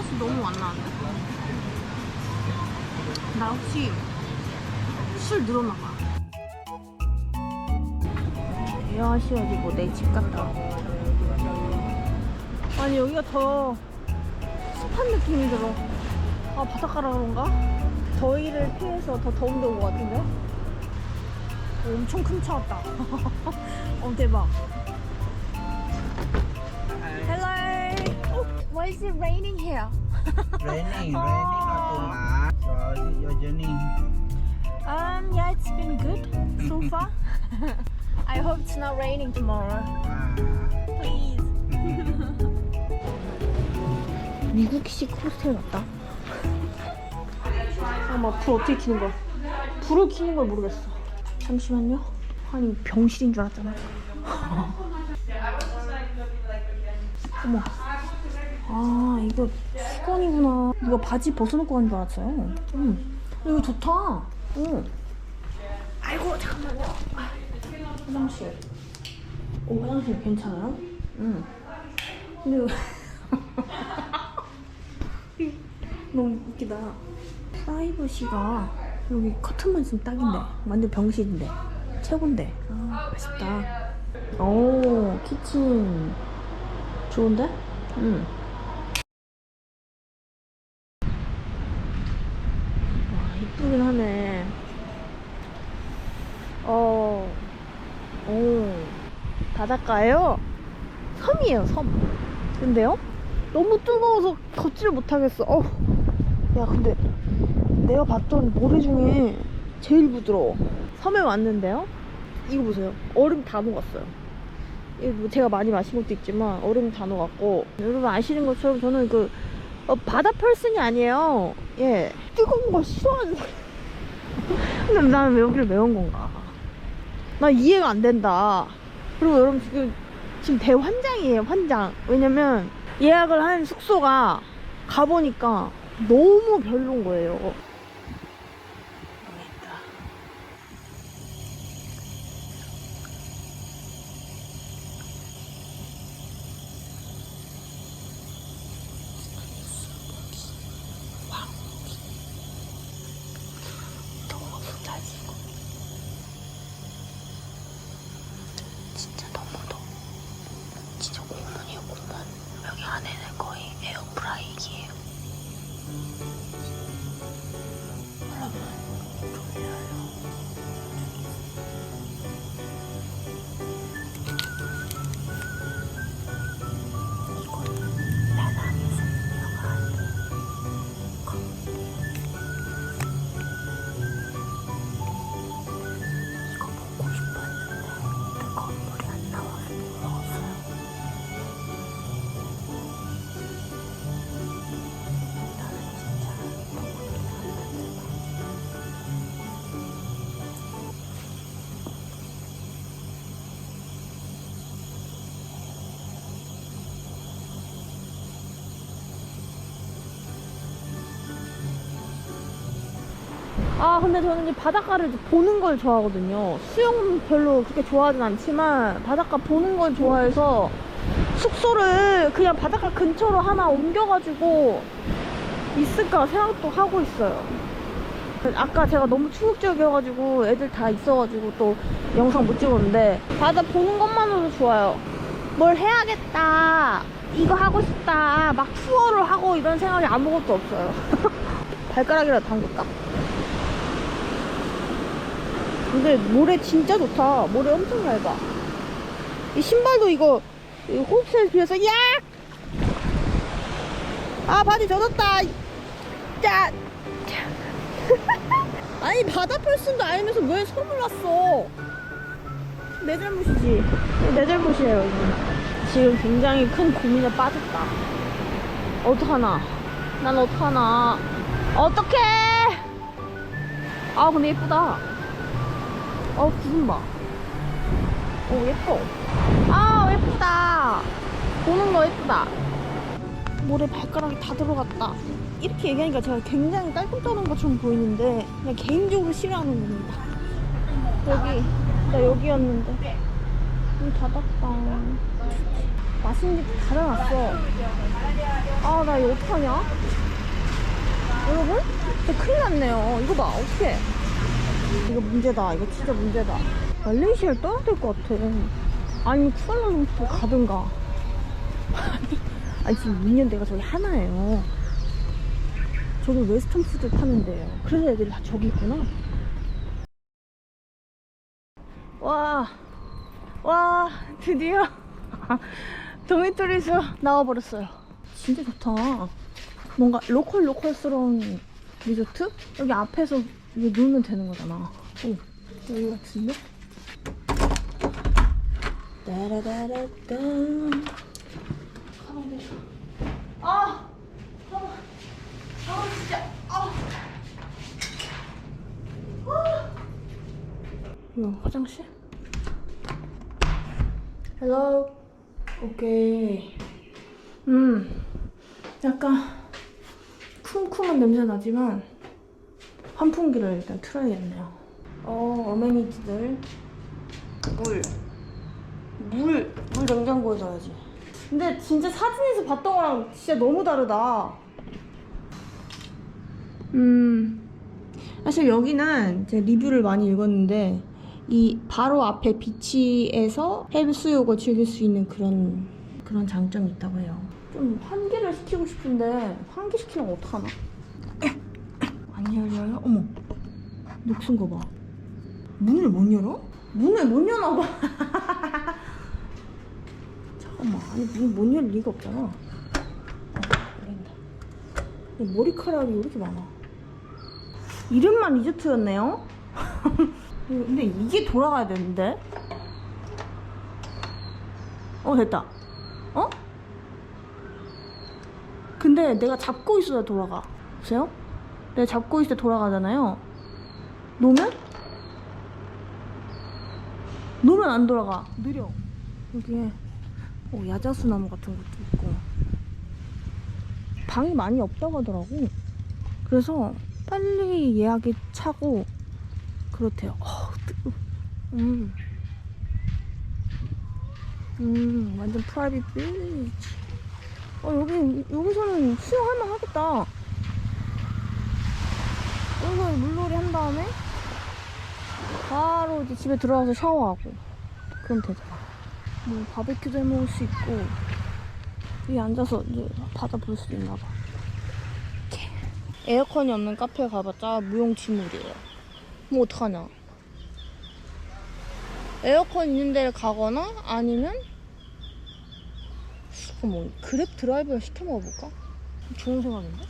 맛이 너무 안 나는데? 나 혹시 술 늘었나 봐. 대화시어지고 내 집 같다. 아니 여기가 더 습한 느낌이 들어. 아 바닷가라 그런가? 더위를 피해서 더 더운 데 온 것 같은데? 엄청 큰 차 왔다. 대박. Hello. Oh, why is it raining here? Raining not too much. So your journey. Yeah, it's been good so far. I hope it's not raining tomorrow. Please. 미국식 호스텔 같다. 잠깐만, 불 어떻게 켜는 거야? 불을 켜는 걸 모르겠어. 잠시만요. 아니, 병실인 줄 알았잖아. 어머. 아, 이거 수건이구나. 누가 바지 벗어놓고 간 줄 알았어요. 이거 좋다. 아이고, 잠깐만요. 화장실. 화장실 괜찮아요? 근데 너무 웃기다. 프라이버시가 여기 커튼만 있으면 딱인데. 완전 병실인데. 최고인데. 아, 아쉽다. 오, 키친. 좋은데? 와, 이쁘긴 하네. 바닷가예요? 섬이에요, 섬. 근데요? 너무 뜨거워서 걷지를 못하겠어. 야, 근데 내가 봤던 모래 중에 제일 부드러워. 섬에 왔는데요? 이거 보세요. 얼음 다 녹았어요. 이거 뭐 제가 많이 마신 것도 있지만 얼음 다 녹았고, 여러분 아시는 것처럼 저는 바다 펄슨이 아니에요. 예, 뜨거운 거 싫어하는 사람. 근데 나는 왜 여기를 왜 온 건가? 나 이해가 안 된다. 그리고 여러분 지금 대환장이에요, 환장. 왜냐면 예약을 한 숙소가 가보니까 너무 별로인 거예요. 진짜 너무 더워. 진짜 공문이에요, 공문. 여기 안에는 거의 에어프라이기예요. 여러분, 졸려요. 이건 다낭에서 유명한 이거 먹고 싶었는데 그 건물이 안 나와서 못 먹었어요. 나는 진짜 먹을게 안 된다. 근데 저는 이제 바닷가를 보는 걸 좋아하거든요. 수영은 별로 그렇게 좋아하진 않지만 바닷가 보는 걸 좋아해서 숙소를 그냥 바닷가 근처로 하나 옮겨가지고 있을까 생각도 하고 있어요. 아까 제가 너무 충격적이어가지고 애들 다 있어가지고 또 영상 못 찍었는데 바다 보는 것만으로도 좋아요. 뭘 해야겠다, 이거 하고 싶다, 막 투어를 하고 이런 생각이 아무것도 없어요. 발가락이라도 담글까? 근데 모래 진짜 좋다. 모래 엄청 얇아. 이 신발도 이거 호흡셀 비해서 야! 바지 젖었다. 짜. 아니 바다 펄슨도 알면서 왜 손을 놨어? 내 잘못이지. 내 잘못이에요. 이거. 지금 굉장히 큰 고민에 빠졌다. 어떡하나? 난 어떡하나? 어떡해! 근데 예쁘다. 구름 봐. 예뻐. 예쁘다. 보는 거 예쁘다. 모래 발가락이 다 들어갔다. 이렇게 얘기하니까 제가 굉장히 깔끔 떠는 것처럼 보이는데 그냥 개인적으로 싫어하는 겁니다. 나 여기였는데. 닫았다. 맛있는 게 닫아놨어. 아, 나 이거 어떡하냐? 여러분? 진짜 큰일 났네요. 이거 봐, 어떡해. 이거 문제다. 이거 진짜 문제다. 말레이시아를 떠나야 될 것 같아. 아니면 쿠알라룸푸르 가든가. 아니, 지금 2년 내가 저기 하나예요. 저기 웨스턴 푸드 파는데요. 그래서 애들이 다 저기 있구나. 와, 드디어 도미토리에서 나와버렸어요. 진짜 좋다. 뭔가 로컬스러운 리조트? 여기 앞에서 이거 놀면 되는 거잖아. 오, 여기 같은데? 따라다라따. 가방 내려. 진짜. 이거 화장실? Hello. 오케이. 약간 쿰쿰한 냄새 나지만 환풍기를 일단 틀어야겠네요. 어메니티들. 물 냉장고에 넣어야지. 근데 진짜 사진에서 봤던 거랑 진짜 너무 다르다. 사실 여기는 제 리뷰를 많이 읽었는데 이 바로 앞에 비치에서 해수욕을 즐길 수 있는 그런 장점이 있다고 해요. 좀 환기를 시키고 싶은데 환기 시키면 어떡하나? 안 열려요? 어머, 녹슨 거 봐. 문을 못 열어? 문을 못 여나 봐. 잠깐만, 아니 문 못 열 리가 없잖아. 열린다. 머리카락이 왜 이렇게 많아? 이름만 리조트였네요? 근데 이게 돌아가야 되는데? 됐다. 근데 내가 잡고 있어야 돌아가. 보세요? 내가 잡고 있을 때 돌아가잖아요. 놓으면 안 돌아가. 느려. 여기에 야자수 나무 같은 것도 있고. 방이 많이 없다고 하더라고. 그래서 빨리 예약이 차고 그렇대요. 뜨거워. 완전 프라이빗 비치. 여기서는 수영할만 하겠다. 여기서 물놀이 한 다음에 바로 이제 집에 들어가서 샤워하고 그럼 되잖아. 뭐 바베큐도 해 먹을 수 있고 여기 앉아서 이제 바다 볼 수도 있나 봐. 이렇게 에어컨이 없는 카페 가봤자 무용지물이에요. 뭐 어떡하냐. 에어컨 있는 데를 가거나 아니면 뭐 그랩 드라이브를 시켜 먹어볼까? 좋은 생각인데?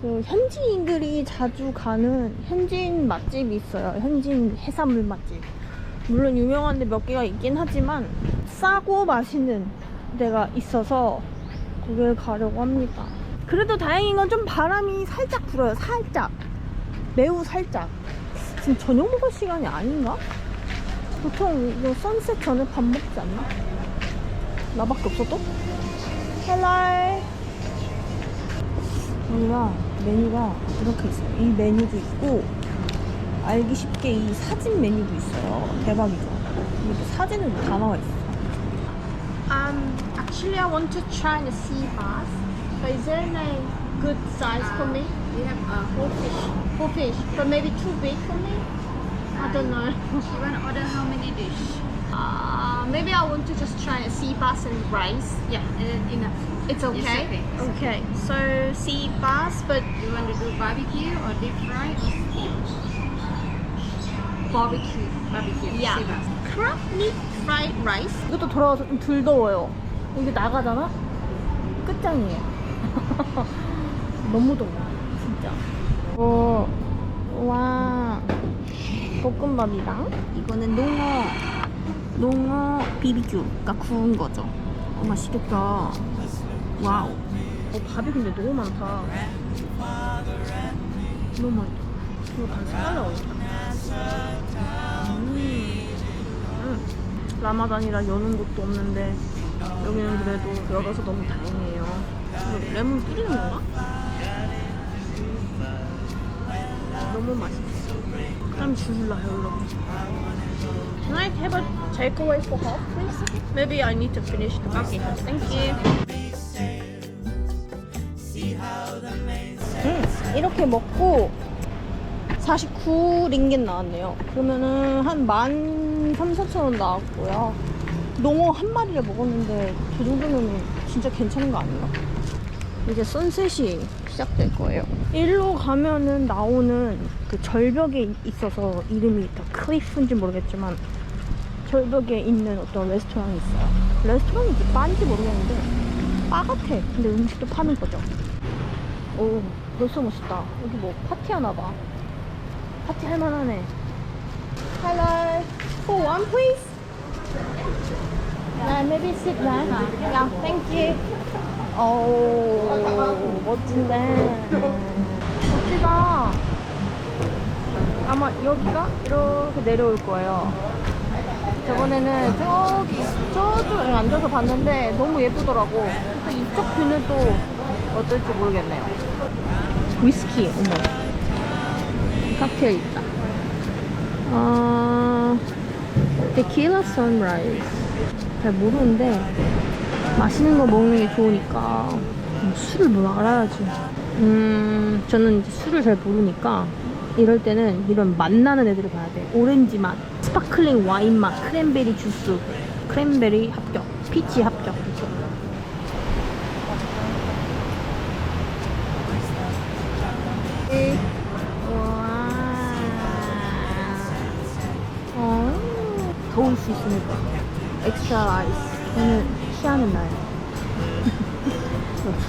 그 현지인들이 자주 가는 현지인 맛집이 있어요. 현지인 해산물 맛집. 물론 유명한 데 몇 개가 있긴 하지만 싸고 맛있는 데가 있어서 거기를 가려고 합니다. 그래도 다행인 건 좀 바람이 살짝 불어요. 살짝. 매우 살짝. 지금 저녁 먹을 시간이 아닌가? 보통 이거 선셋 전에 밥 먹지 않나? 나밖에 없어 또? 헬로. 여기가 메뉴가 이렇게 있어요. 이 메뉴도 있고 알기 쉽게 이 사진 메뉴도 있어요. 대박이죠. 이것도 사진은 다 나와 있어. Actually I want to try the sea bass. But is there a good size for me? We have 4 fish. 4 fish, but maybe too big for me? I don't know. You want to order how many dish? Maybe I want to just try a sea bass and rice. Yeah, enough. It's okay? It's okay. Okay, so sea bass, but You want to do barbecue or deep fry or steam? barbecue. Barbecue. Yeah. Sea bass. crab meat fried rice. 이것도 돌아와서 좀 덜 더워요. 이게 나가잖아? 끝장이에요. 너무 더워, 진짜. 와. 볶음밥이랑 이거는 농어 BBQ가 구운 거죠. 맛있겠다. 와우. 밥이 근데 너무 많다. 너무 많다. 이거 반 사달라고. 라마단이라 여는 곳도 없는데 여기는 그래도 열어서 너무 다행이에요. 이거 레몬 뿌리는 건가? 너무 맛있어. 그럼 주실라요, 여러분. Can I have a takeaway for half, please? Maybe I need to finish the Okay, thank you. 이렇게 먹고 49링깃 나왔네요. 그러면은 한 13,000~14,000원 나왔고요. 농어 한 마리를 먹었는데 그 정도면 진짜 괜찮은 거 아니에요? 이제 선셋이 시작될 거예요. 일로 가면은 나오는 그 절벽에 있어서 이름이 더 클리프인지 모르겠지만 절벽에 있는 어떤 레스토랑이 있어요. 레스토랑인지 바인지 모르겠는데 바 같아. 근데 음식도 파는 거죠. 오, 벌써 멋있다. 여기 뭐 파티하나 봐. 파티 할만하네. Hello. For one, please. Maybe sit down. Yeah, thank you. 오, 멋진데. 멋지다. 아마 여기가 이렇게 내려올 거예요. 저번에는 저쪽에 앉아서 봤는데 너무 예쁘더라고. 그래서 이쪽 뷰는 또 어떨지 모르겠네요. 위스키, 어머. 칵테일 있다. 테킬라 선라이즈. 잘 모르는데 맛있는 거 먹는 게 좋으니까 술을 뭐 알아야지. 저는 이제 술을 잘 모르니까 이럴 때는 이런 맛나는 애들을 봐야 돼. 오렌지 맛, 스파클링 와인 맛, 크랜베리 주스, 크랜베리 합격, 피치 합격. 더울 수 있으니까 엑스트라 아이스. 오늘 취하는 날.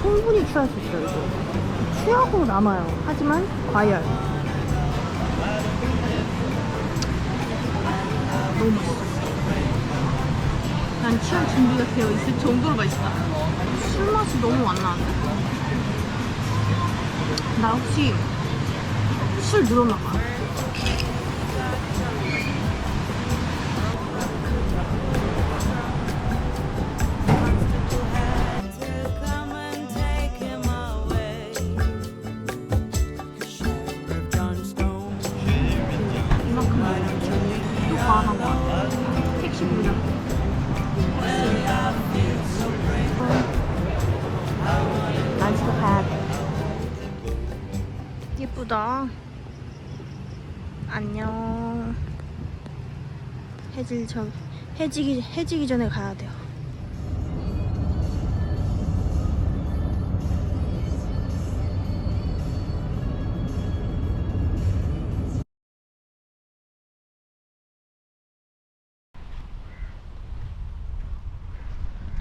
충분히 취할 수 있어요. 이거 취하고 남아요. 하지만 과열. 너무 맛있어. 난 취할 준비가 되어 있을 정도로 맛있다. 술 맛이 너무 안 나는데? 나 혹시 술 늘었나 봐. 과한 거 같아. 택시 부르자. 날씨도 가야 돼. 예쁘다. 안녕. 해지기 전에 가야 돼요.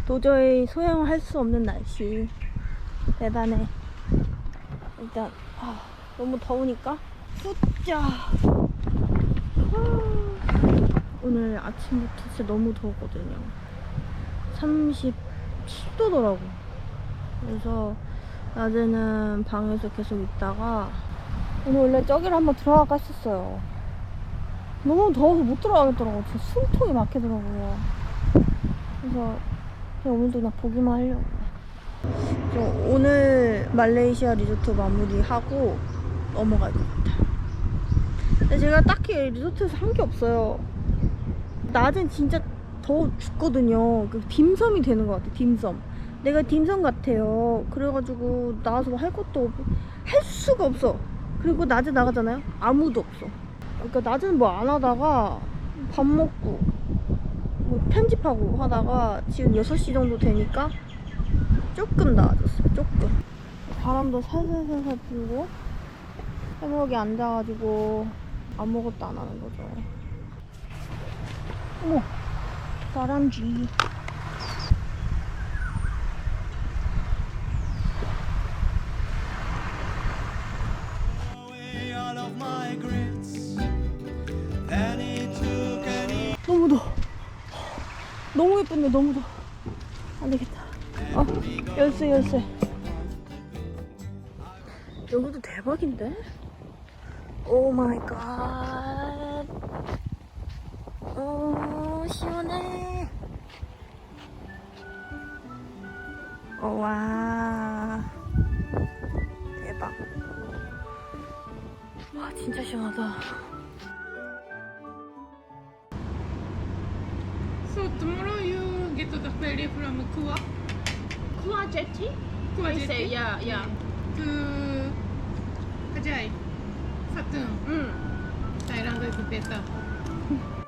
도저히 소용할 수 없는 날씨. 대단해. 일단 너무 더우니까 푸자. 오늘 아침부터 진짜 너무 더웠거든요. 37도더라고. 그래서 낮에는 방에서 계속 있다가 오늘 원래 저기를 한번 들어갈까 했었어요. 너무 더워서 못 들어가겠더라고요. 진짜 숨통이 막히더라고요. 그래서 그냥 오늘도 그냥 보기만 하려고. 오늘 말레이시아 리조트 마무리하고 넘어갈 것 같아요. 근데 제가 딱히 리조트에서 한 게 없어요. 낮엔 진짜 더워 죽거든요. 그 딤섬이 되는 것 같아. 딤섬. 내가 딤섬 같아요. 그래가지고 나와서 할 것도 없고 할 수가 없어. 그리고 낮에 나가잖아요. 아무도 없어. 그러니까 낮에는 뭐 안 하다가 밥 먹고 뭐 편집하고 하다가 지금 6시 정도 되니까 조금 나아졌어요. 조금. 바람도 살살살살 불고 해먹이 앉아가지고 아무것도 안 하는 거죠. 어머, 다람쥐. 너무 더워. 너무 예쁜데 너무 더워. 안 되겠다. 열쇠. 여기도 대박인데? 오 마이 갓. 오, 시원해. 와. 대박. 와, 진짜 시원하다. Really from Kua? Kua jetty? Kua They say, jetty? yeah, yeah. To Kajai, Satun. 응. Thailand is better.